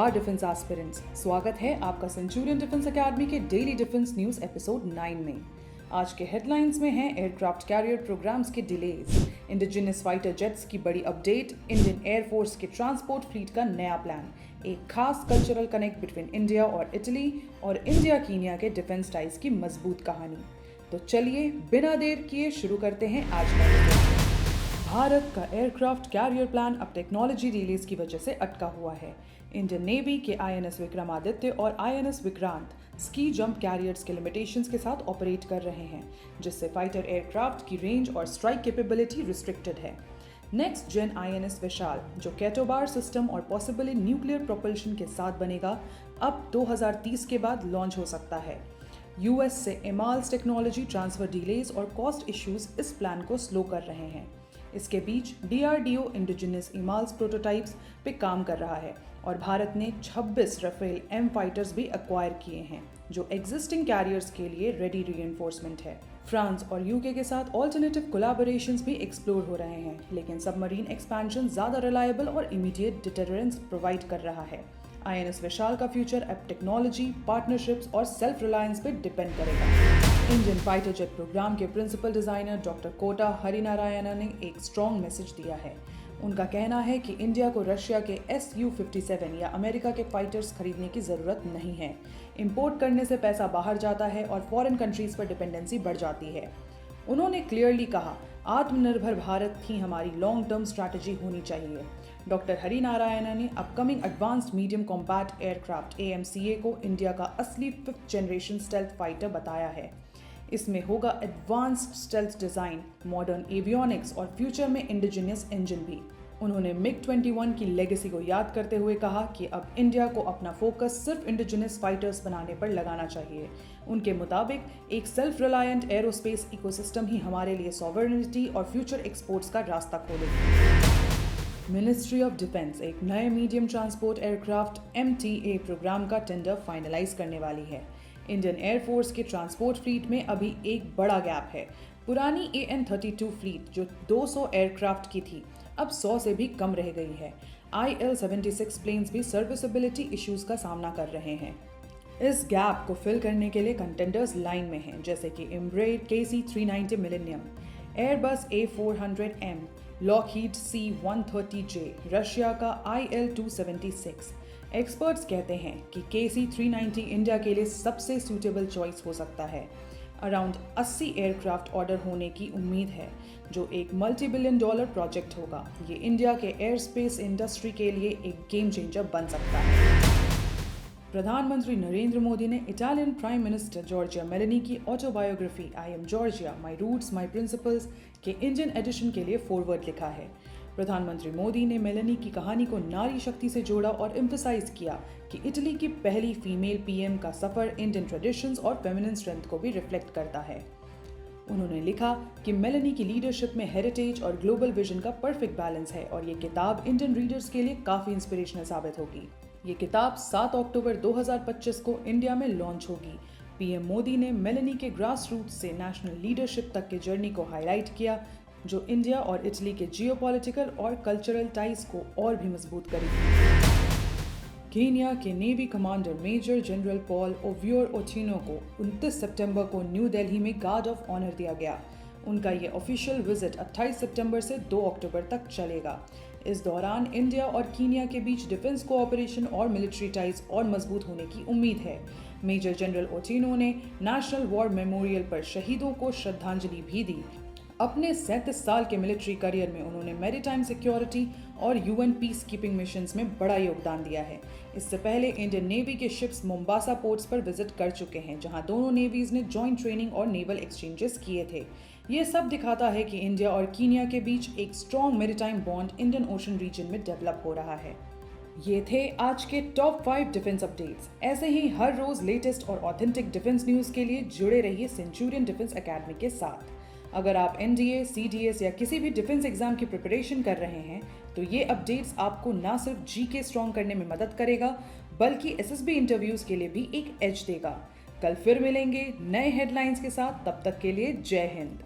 नमस्कार defence aspirants, स्वागत है आपका सेंचुरियन डिफेंस एकेडमी के डेली डिफेंस न्यूज एपिसोड 9 में। आज के हेडलाइंस में हैं एयरक्राफ्ट कैरियर प्रोग्राम्स के डिलेज, इंडिजिनस फाइटर जेट्स की बड़ी अपडेट, इंडियन एयरफोर्स के ट्रांसपोर्ट फ्लीट का नया प्लान, एक खास कल्चरल कनेक्ट बिटवीन इंडिया और इटली और इंडिया कीनिया के डिफेंस टाइज की मजबूत कहानी। तो चलिए बिना देर किए शुरू करते हैं आज का वीडियो। भारत का एयरक्राफ्ट कैरियर प्लान अब टेक्नोलॉजी रिलीज की वजह से अटका हुआ है। इंडियन नेवी के आईएनएस विक्रमादित्य और INS Vikrant ski jump carriers के लिमिटेशंस के साथ ऑपरेट कर रहे हैं, जिससे फाइटर एयरक्राफ्ट की रेंज और स्ट्राइक कैपेबिलिटी रिस्ट्रिक्टेड है। नेक्स्ट जेन आईएनएस विशाल, जो कैटोबार सिस्टम और पॉसिबली न्यूक्लियर प्रोपल्शन के साथ बनेगा, अब 2030 के बाद लॉन्च हो सकता है। यूएस से एमाल्स टेक्नोलॉजी ट्रांसफर डिलेज और कॉस्ट इश्यूज इस प्लान को स्लो कर रहे हैं। इसके बीच डीआरडीओ इंडिजिनस इमाल्स प्रोटोटाइप्स पे काम कर रहा है और भारत ने 26 राफेल एम फाइटर्स भी एक्वायर किए हैं, जो एग्जिस्टिंग कैरियर्स के लिए रेडी रीइंफोर्समेंट है। फ्रांस और यूके के साथ ऑल्टरनेटिव कोलैबोरेशंस भी एक्सप्लोर हो रहे हैं, लेकिन सबमरीन एक्सपेंशन ज्यादा रिलायबल और इमीडिएट डिटरेंस प्रोवाइड कर रहा है। आईएनएस विशाल का फ्यूचर अब टेक्नोलॉजी, पार्टनरशिप्स और सेल्फ रिलायंस पे डिपेंड करेगा। इंडियन फाइटर जेट प्रोग्राम के प्रिंसिपल डिजाइनर डॉक्टर कोटा हरिनारायणन ने एक स्ट्रॉन्ग मैसेज दिया है। उनका कहना है कि इंडिया को रशिया के Su-57 या अमेरिका के फाइटर्स खरीदने की जरूरत नहीं है। इंपोर्ट करने से पैसा बाहर जाता है और फॉरेन कंट्रीज पर डिपेंडेंसी बढ़ जाती है। उन्होंने क्लियरली कहा, आत्मनिर्भर भारत ही हमारी लॉन्ग टर्म स्ट्रैटेजी होनी चाहिए। डॉक्टर हरिनारायणन ने upcoming advanced medium combat aircraft AMCA को इंडिया का असली 5th जनरेशन स्टेल्थ फाइटर बताया है। इसमें होगा advanced stealth design, modern avionics और फ्यूचर में इंडिजिनियस इंजन भी। उन्होंने MiG-21 की लेगेसी को याद करते हुए कहा कि अब इंडिया को अपना फोकस सिर्फ इंडिजिनस फाइटर्स बनाने पर लगाना चाहिए। उनके मुताबिक एक सेल्फ रिलायंट एरोस्पेस इकोसिस्टम ही हमारे लिए सॉवरेनिटी और फ्यूचर एक्सपोर्ट्स का रास्ता खोलेगी। मिनिस्ट्री ऑफ डिफेंस एक नए medium transport aircraft MTA programme का टेंडर फाइनलाइज करने वाली है। इंडियन एयरफोर्स के ट्रांसपोर्ट फ्लीट में अभी एक बड़ा गैप है। पुरानी AN-32 फ्लीट जो 200 एयरक्राफ्ट की थी, अब 100 से भी कम रह गई है। IL-76 प्लेन्स भी सर्विसेबिलिटी इश्यूज का सामना कर रहे हैं। इस गैप को फिल करने के लिए कंटेंडर्स लाइन में हैं, जैसे कि एम्ब्रेट KC-390 millennium, Airbus A400M, Lockheed C-130J, Russia का IL-276। एक्सपर्ट्स कहते हैं कि KC-390 इंडिया के लिए सबसे सूटेबल चॉइस हो सकता है। अराउंड 80 एयरक्राफ्ट ऑर्डर होने की उम्मीद है, जो एक $multi-billion प्रोजेक्ट होगा। ये इंडिया के एयर स्पेस इंडस्ट्री के लिए एक गेम चेंजर बन सकता है। प्रधानमंत्री नरेंद्र मोदी ने Italian prime minister Giorgia Meloni की autobiography I am Giorgia, my roots my principles के इंडियन एडिशन के लिए फॉरवर्ड लिखा है। प्रधानमंत्री मोदी ने मेलोनी की कहानी को नारी शक्ति से जोड़ा और एम्फसाइज किया कि इटली की पहली फीमेल PM का सफर इंडियन ट्रेडिशंस और फेमिनिन स्ट्रेंथ को भी रिफ्लेक्ट करता है। उन्होंने लिखा कि मेलोनी की लीडरशिप में हेरिटेज और ग्लोबल विजन का परफेक्ट बैलेंस है और ये किताब इंडियन रीडर्स के लिए काफी इंस्पिरेशनल साबित होगी। ये किताब 7 अक्टूबर 2025 को इंडिया में लॉन्च होगी। PM मोदी ने मेलोनी के ग्रास रूट्स से नेशनल लीडरशिप तक के जर्नी को हाईलाइट किया, जो इंडिया और इटली के जियोपॉलिटिकल और कल्चरल टाइज को और भी मजबूत करेगी। कीनिया के navy commander major general Paul Owuor Otieno को 29 सितंबर को न्यू दिल्ली में गार्ड ऑफ ऑनर दिया गया। उनका ये ऑफिशियल विजिट 28 सितंबर से 2 अक्टूबर तक चलेगा। इस दौरान इंडिया और कीनिया के बीच डिफेंस कोऑपरेशन और मिलिट्री टाइज और मजबूत होने की उम्मीद है। मेजर जनरल ओटिनो ने नेशनल वॉर मेमोरियल पर शहीदों को श्रद्धांजलि भी दी। अपने 37 साल के मिलिट्री करियर में उन्होंने मैरीटाइम सिक्योरिटी और UN पीस कीपिंग मिशंस में बड़ा योगदान दिया है। इससे पहले इंडियन नेवी के शिप्स मोम्बासा पोर्ट्स पर विजिट कर चुके हैं, जहां दोनों नेवीज ने जॉइंट ट्रेनिंग और नेवल एक्सचेंजेस किए थे। ये सब दिखाता है कि इंडिया और कीनिया के बीच एक strong maritime bond Indian Ocean region में डेवलप हो रहा है। ये थे आज के टॉप 5 डिफेंस अपडेट्स। ऐसे ही हर रोज लेटेस्ट और ऑथेंटिक डिफेंस न्यूज के लिए जुड़े रहिए सेंचुरियन डिफेंस एकेडमी के साथ। अगर आप NDA, CDS या किसी भी डिफेंस एग्जाम की प्रिपरेशन कर रहे हैं, तो ये अपडेट्स आपको ना सिर्फ GK स्ट्रॉन्ग करने में मदद करेगा, बल्कि SSB इंटरव्यूज के लिए भी एक एज देगा। कल फिर मिलेंगे नए हेडलाइंस के साथ, तब तक के लिए जय हिंद।